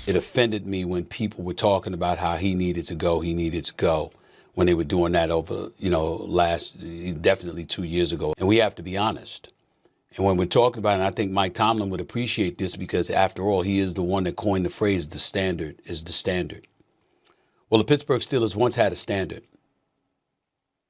It offended me when people were talking about how he needed to go, when they were doing that over, definitely 2 years ago. And we have to be honest. And when we're talking about it, and I think Mike Tomlin would appreciate this because, after all, he is the one that coined the phrase, the standard is the standard. Well, the Pittsburgh Steelers once had a standard.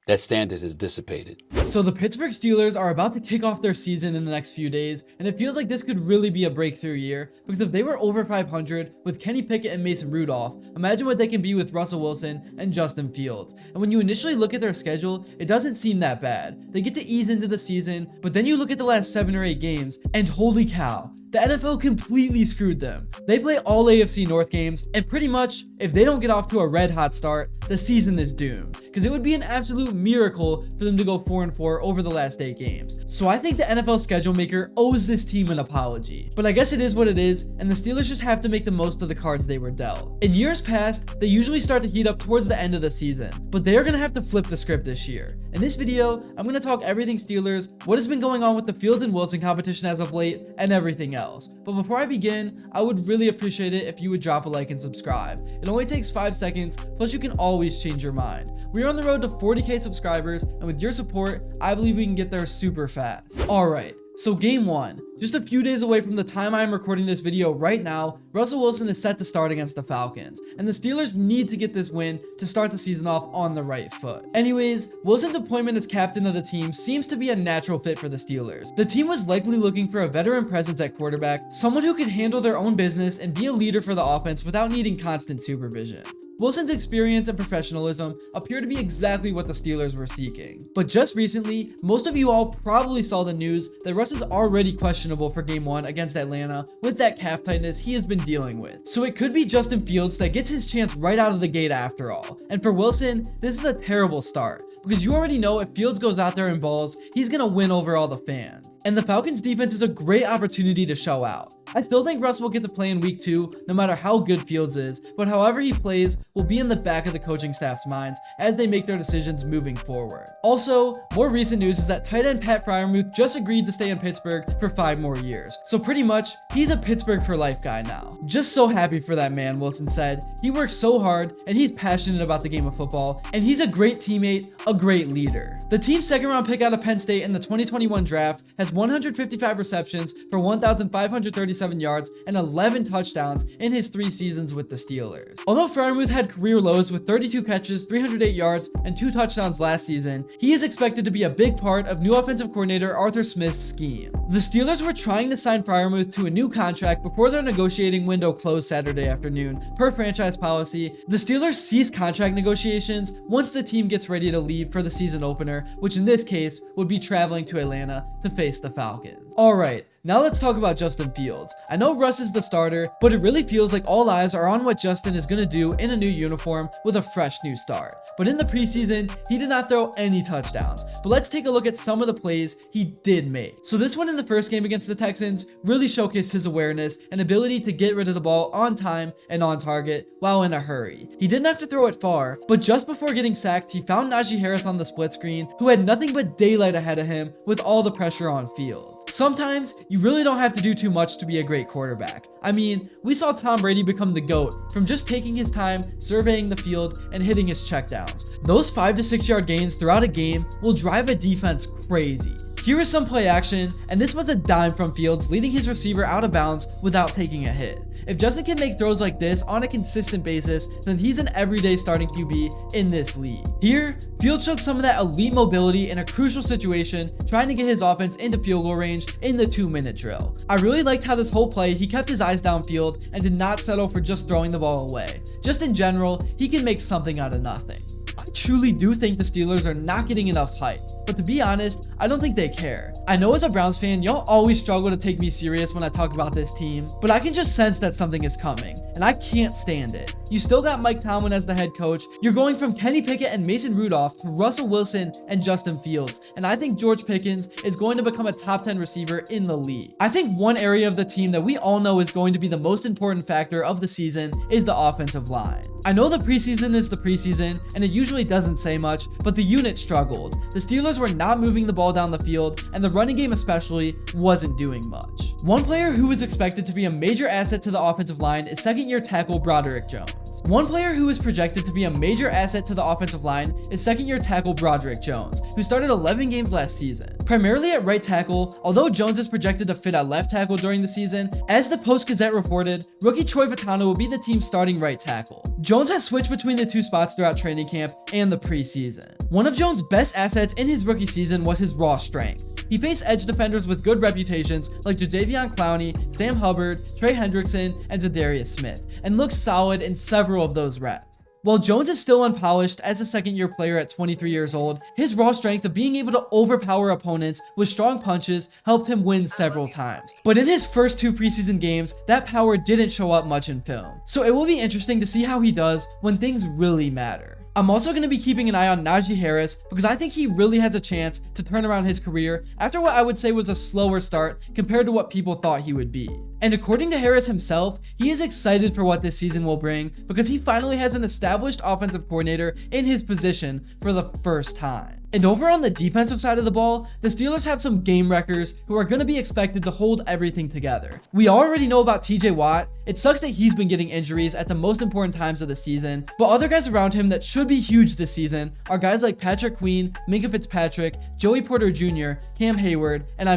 That standard has dissipated. So the Pittsburgh Steelers are about to kick off their season in the next few days, and it feels like this could really be a breakthrough year, because if they were over 500 with Kenny Pickett and Mason Rudolph, imagine what they can be with Russell Wilson and Justin Fields. And when you initially look at their schedule, it doesn't seem that bad. They get to ease into the season, but then you look at the last 7 or 8 games, and holy cow, the NFL completely screwed them. They play all AFC North games, and pretty much, if they don't get off to a red hot start, the season is doomed, because it would be an absolute miracle for them to go 4-4 over the last 8 games. So I think the NFL schedule maker owes this team an apology. But I guess it is what it is, and the Steelers just have to make the most of the cards they were dealt. In years past, they usually start to heat up towards the end of the season, but they are going to have to flip the script this year. In this video, I'm going to talk everything Steelers, what has been going on with the Fields and Wilson competition as of late, and everything else. But before I begin, I would really appreciate it if you would drop a like and subscribe. It only takes 5 seconds, plus you can always change your mind. We are on the road to 40k subscribers, and with your support, I believe we can get there super fast. Alright, so game 1. Just a few days away from the time I am recording this video right now, Russell Wilson is set to start against the Falcons, and the Steelers need to get this win to start the season off on the right foot. Anyways, Wilson's appointment as captain of the team seems to be a natural fit for the Steelers. The team was likely looking for a veteran presence at quarterback, someone who could handle their own business and be a leader for the offense without needing constant supervision. Wilson's experience and professionalism appear to be exactly what the Steelers were seeking. But just recently, most of you all probably saw the news that Russ is already questionable for game 1 against Atlanta with that calf tightness he has been dealing with. So it could be Justin Fields that gets his chance right out of the gate after all. And for Wilson, this is a terrible start, because you already know if Fields goes out there and balls, he's gonna win over all the fans. And the Falcons defense is a great opportunity to show out. I still think Russ will get to play in week 2, no matter how good Fields is, but however he plays will be in the back of the coaching staff's minds as they make their decisions moving forward. Also, more recent news is that tight end Pat Freiermuth just agreed to stay in Pittsburgh for 5 more years. So pretty much, he's a Pittsburgh for life guy now. Just so happy for that man, Wilson said. He works so hard, and he's passionate about the game of football, and he's a great teammate, a great leader. The team's 2nd round pick out of Penn State in the 2021 draft has 155 receptions for 1,537 yards and 11 touchdowns in his 3 seasons with the Steelers. Although Freiermuth had career lows with 32 catches, 308 yards, and 2 touchdowns last season, he is expected to be a big part of new offensive coordinator Arthur Smith's scheme. The Steelers were trying to sign Freiermuth to a new contract before their negotiating window closed Saturday afternoon. Per franchise policy, the Steelers cease contract negotiations once the team gets ready to leave for the season opener, which in this case would be traveling to Atlanta to face the Falcons. Alright, now let's talk about Justin Fields. I know Russ is the starter, but it really feels like all eyes are on what Justin is going to do in a new uniform with a fresh new start. But in the preseason, he did not throw any touchdowns. But let's take a look at some of the plays he did make. So this one in the first game against the Texans really showcased his awareness and ability to get rid of the ball on time and on target while in a hurry. He didn't have to throw it far, but just before getting sacked, he found Najee Harris on the split screen, who had nothing but daylight ahead of him with all the pressure on Fields. Sometimes, you really don't have to do too much to be a great quarterback. I mean, we saw Tom Brady become the GOAT from just taking his time, surveying the field, and hitting his checkdowns. Those 5 to 6 yard gains throughout a game will drive a defense crazy. Here is some play action, and this was a dime from Fields leading his receiver out of bounds without taking a hit. If Justin can make throws like this on a consistent basis, then he's an everyday starting QB in this league. Here, Fields showed some of that elite mobility in a crucial situation, trying to get his offense into field goal range in the 2-minute drill. I really liked how this whole play, he kept his eyes downfield and did not settle for just throwing the ball away. Just in general, he can make something out of nothing. I truly do think the Steelers are not getting enough hype, but to be honest, I don't think they care. I know as a Browns fan, y'all always struggle to take me serious when I talk about this team, but I can just sense that something is coming, and I can't stand it. You still got Mike Tomlin as the head coach. You're going from Kenny Pickett and Mason Rudolph to Russell Wilson and Justin Fields. And I think George Pickens is going to become a top 10 receiver in the league. I think one area of the team that we all know is going to be the most important factor of the season is the offensive line. I know the preseason is the preseason, and it usually doesn't say much, but the unit struggled. The Steelers were not moving the ball down the field, and the running game especially wasn't doing much. One player who is expected to be a major asset to the offensive line is second-year tackle Broderick Jones. One player who is projected to be a major asset to the offensive line is second-year tackle Broderick Jones, who started 11 games last season. Primarily at right tackle, although Jones is projected to fit at left tackle during the season, as the Post-Gazette reported, rookie Troy Vitano will be the team's starting right tackle. Jones has switched between the two spots throughout training camp and the preseason. One of Jones' best assets in his rookie season was his raw strength. He faced edge defenders with good reputations like Jadeveon Clowney, Sam Hubbard, Trey Hendrickson, and Zadarius Smith, and looked solid in several of those reps. While Jones is still unpolished as a second-year player at 23 years old, his raw strength of being able to overpower opponents with strong punches helped him win several times. But in his first 2 preseason games, that power didn't show up much in film. So it will be interesting to see how he does when things really matter. I'm also going to be keeping an eye on Najee Harris because I think he really has a chance to turn around his career after what I would say was a slower start compared to what people thought he would be. And according to Harris himself, he is excited for what this season will bring because he finally has an established offensive coordinator in his position for the first time. And over on the defensive side of the ball, the Steelers have some game wreckers who are going to be expected to hold everything together. We already know about TJ Watt. It sucks that he's been getting injuries at the most important times of the season, but other guys around him that should be huge this season are guys like Patrick Queen, Minkah Fitzpatrick, Joey Porter Jr., Cam Hayward, and I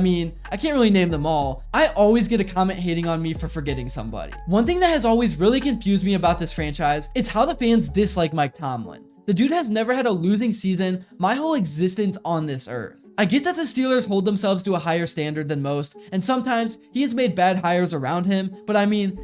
can't really name them all. I always get a comment hating on me for forgetting somebody. One thing that has always really confused me about this franchise is how the fans dislike Mike Tomlin. The dude has never had a losing season my whole existence on this earth. I get that the Steelers hold themselves to a higher standard than most, and sometimes he has made bad hires around him, but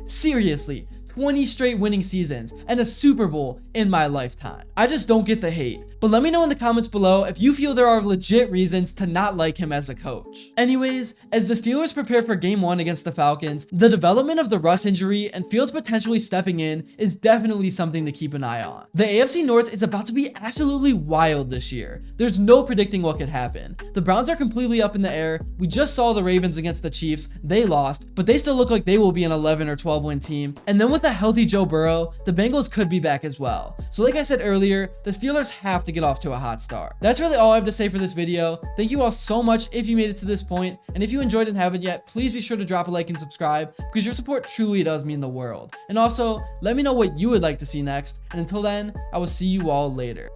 seriously, 20 straight winning seasons and a Super Bowl in my lifetime. I just don't get the hate. But let me know in the comments below if you feel there are legit reasons to not like him as a coach. Anyways, as the Steelers prepare for Game 1 against the Falcons, the development of the Russ injury and Fields potentially stepping in is definitely something to keep an eye on. The AFC North is about to be absolutely wild this year. There's no predicting what could happen. The Browns are completely up in the air. We just saw the Ravens against the Chiefs. They lost, but they still look like they will be an 11 or 12 win team. And then with a healthy Joe Burrow, the Bengals could be back as well. So like I said earlier, the Steelers have to get off to a hot start. That's really all I have to say for this video. Thank you all so much if you made it to this point, and if you enjoyed and haven't yet, please be sure to drop a like and subscribe because your support truly does mean the world. And also, let me know what you would like to see next, and until then, I will see you all later.